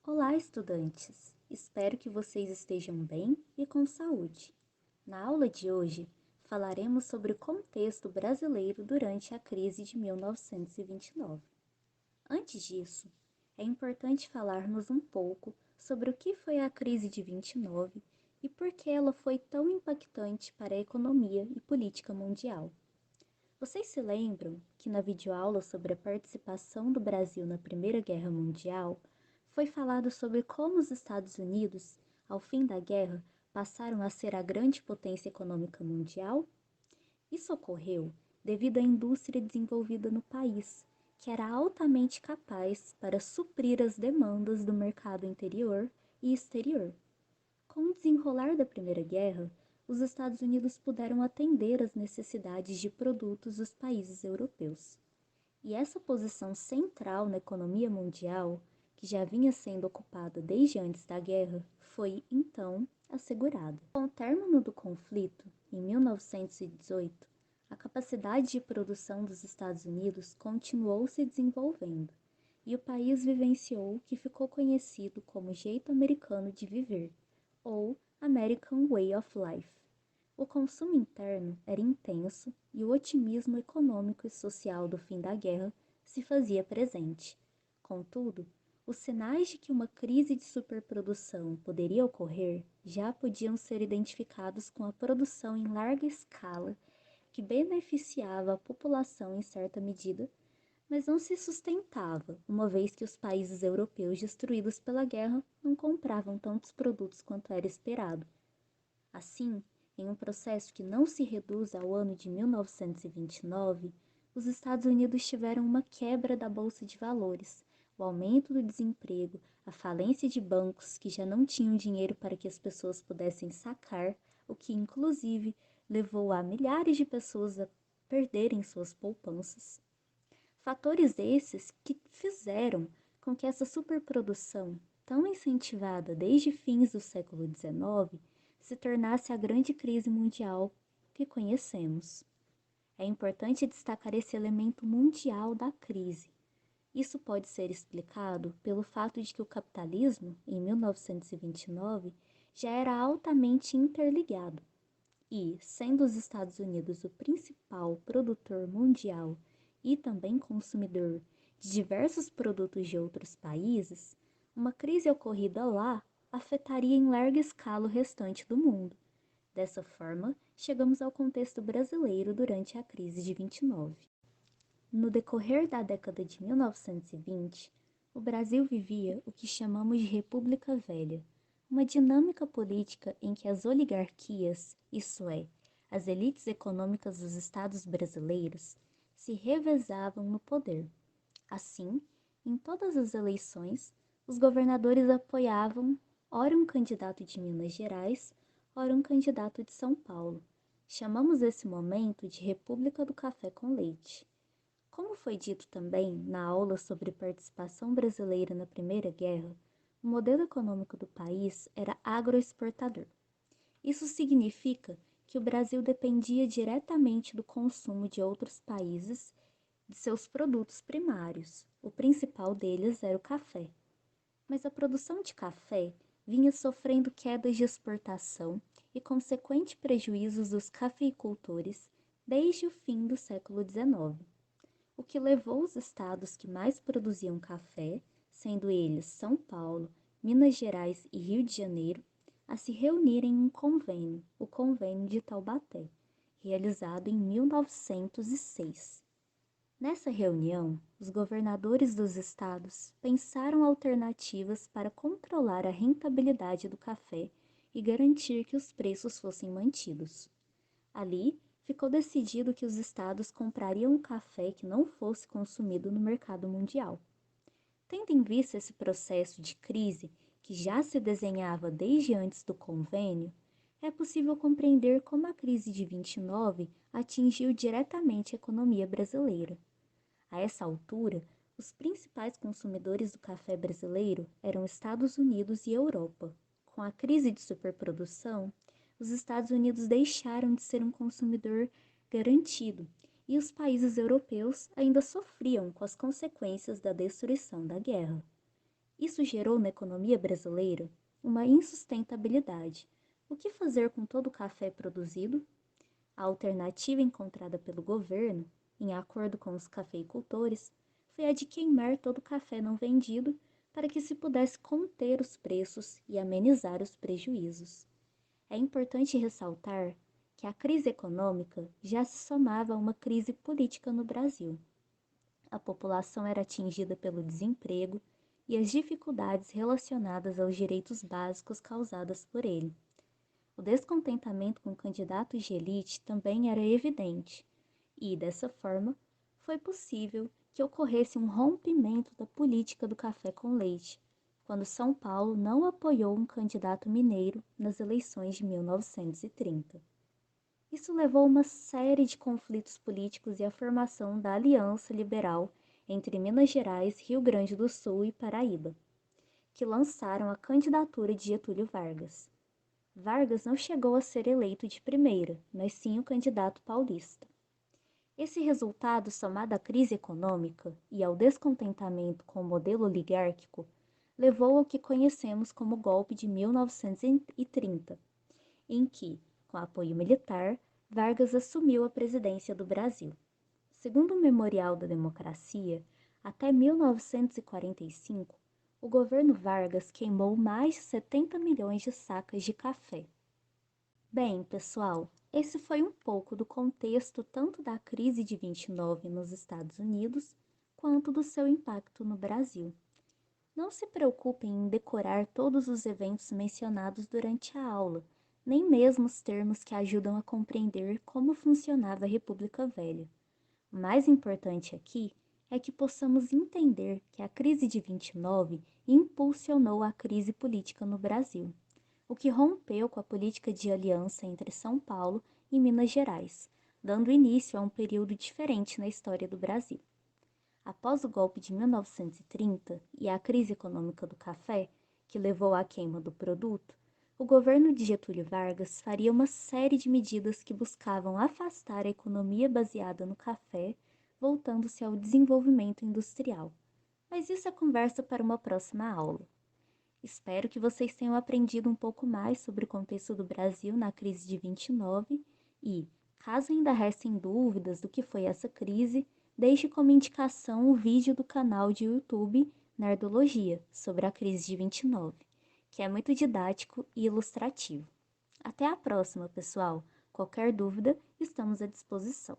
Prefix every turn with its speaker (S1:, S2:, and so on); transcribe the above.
S1: Olá, estudantes! Espero que vocês estejam bem e com saúde. Na aula de hoje, falaremos sobre o contexto brasileiro durante a crise de 1929. Antes disso, é importante falarmos um pouco sobre o que foi a crise de 29 e por que ela foi tão impactante para a economia e política mundial. Vocês se lembram que na videoaula sobre a participação do Brasil na Primeira Guerra Mundial, foi falado sobre como os Estados Unidos, ao fim da guerra, passaram a ser a grande potência econômica mundial? Isso ocorreu devido à indústria desenvolvida no país, que era altamente capaz para suprir as demandas do mercado interior e exterior. Com o desenrolar da Primeira Guerra, os Estados Unidos puderam atender às necessidades de produtos dos países europeus. E essa posição central na economia mundial, que já vinha sendo ocupada desde antes da guerra, foi, então, assegurada. Com o término do conflito, em 1918, a capacidade de produção dos Estados Unidos continuou se desenvolvendo, e o país vivenciou o que ficou conhecido como jeito americano de viver, ou American Way of Life. O consumo interno era intenso e o otimismo econômico e social do fim da guerra se fazia presente. Contudo, os sinais de que uma crise de superprodução poderia ocorrer já podiam ser identificados com a produção em larga escala que beneficiava a população em certa medida, mas não se sustentava, uma vez que os países europeus destruídos pela guerra não compravam tantos produtos quanto era esperado. Assim, em um processo que não se reduz ao ano de 1929, os Estados Unidos tiveram uma quebra da bolsa de valores, o aumento do desemprego, a falência de bancos que já não tinham dinheiro para que as pessoas pudessem sacar, o que inclusive levou a milhares de pessoas a perderem suas poupanças. Fatores esses que fizeram com que essa superprodução, tão incentivada desde fins do século XIX, se tornasse a grande crise mundial que conhecemos. É importante destacar esse elemento mundial da crise. Isso pode ser explicado pelo fato de que o capitalismo, em 1929, já era altamente interligado e, sendo os Estados Unidos o principal produtor mundial e também consumidor de diversos produtos de outros países, uma crise ocorrida lá afetaria em larga escala o restante do mundo. Dessa forma, chegamos ao contexto brasileiro durante a crise de 29. No decorrer da década de 1920, o Brasil vivia o que chamamos de República Velha, uma dinâmica política em que as oligarquias, isto é, as elites econômicas dos estados brasileiros, se revezavam no poder. Assim, em todas as eleições, os governadores apoiavam ora um candidato de Minas Gerais, ora um candidato de São Paulo. Chamamos esse momento de República do Café com Leite. Como foi dito também na aula sobre participação brasileira na Primeira Guerra, o modelo econômico do país era agroexportador. Isso significa que o Brasil dependia diretamente do consumo de outros países de seus produtos primários. O principal deles era o café. Mas a produção de café vinha sofrendo quedas de exportação e consequentes prejuízos dos cafeicultores desde o fim do século XIX, o que levou os estados que mais produziam café, sendo eles São Paulo, Minas Gerais e Rio de Janeiro, a se reunirem em um convênio, o Convênio de Taubaté, realizado em 1906. Nessa reunião, os governadores dos estados pensaram alternativas para controlar a rentabilidade do café e garantir que os preços fossem mantidos. Ali, ficou decidido que os estados comprariam o café que não fosse consumido no mercado mundial. Tendo em vista esse processo de crise que já se desenhava desde antes do convênio, é possível compreender como a crise de 29 atingiu diretamente a economia brasileira. A essa altura, os principais consumidores do café brasileiro eram Estados Unidos e Europa. Com a crise de superprodução, os Estados Unidos deixaram de ser um consumidor garantido e os países europeus ainda sofriam com as consequências da destruição da guerra. Isso gerou na economia brasileira uma insustentabilidade. O que fazer com todo o café produzido? A alternativa encontrada pelo governo, em acordo com os cafeicultores, foi a de queimar todo o café não vendido para que se pudesse conter os preços e amenizar os prejuízos. É importante ressaltar que a crise econômica já se somava a uma crise política no Brasil. A população era atingida pelo desemprego e as dificuldades relacionadas aos direitos básicos causadas por ele. O descontentamento com candidatos de elite também era evidente, e, dessa forma, foi possível que ocorresse um rompimento da política do café com leite, quando São Paulo não apoiou um candidato mineiro nas eleições de 1930. Isso levou a uma série de conflitos políticos e à formação da Aliança Liberal entre Minas Gerais, Rio Grande do Sul e Paraíba, que lançaram a candidatura de Getúlio Vargas. Vargas não chegou a ser eleito de primeira, mas sim o candidato paulista. Esse resultado, somado à crise econômica e ao descontentamento com o modelo oligárquico, levou ao que conhecemos como golpe de 1930, em que, com apoio militar, Vargas assumiu a presidência do Brasil. Segundo o Memorial da Democracia, até 1945, o governo Vargas queimou mais de 70 milhões de sacas de café. Bem, pessoal, esse foi um pouco do contexto tanto da crise de 29 nos Estados Unidos, quanto do seu impacto no Brasil. Não se preocupem em decorar todos os eventos mencionados durante a aula, nem mesmo os termos que ajudam a compreender como funcionava a República Velha. O mais importante aqui é que possamos entender que a crise de 29 impulsionou a crise política no Brasil, o que rompeu com a política de aliança entre São Paulo e Minas Gerais, dando início a um período diferente na história do Brasil. Após o golpe de 1930 e a crise econômica do café, que levou à queima do produto, o governo de Getúlio Vargas faria uma série de medidas que buscavam afastar a economia baseada no café, voltando-se ao desenvolvimento industrial. Mas isso é conversa para uma próxima aula. Espero que vocês tenham aprendido um pouco mais sobre o contexto do Brasil na crise de 29 e, caso ainda restem dúvidas do que foi essa crise, deixe como indicação o vídeo do canal de YouTube Nerdologia sobre a crise de 29, que é muito didático e ilustrativo. Até a próxima, pessoal! Qualquer dúvida, estamos à disposição.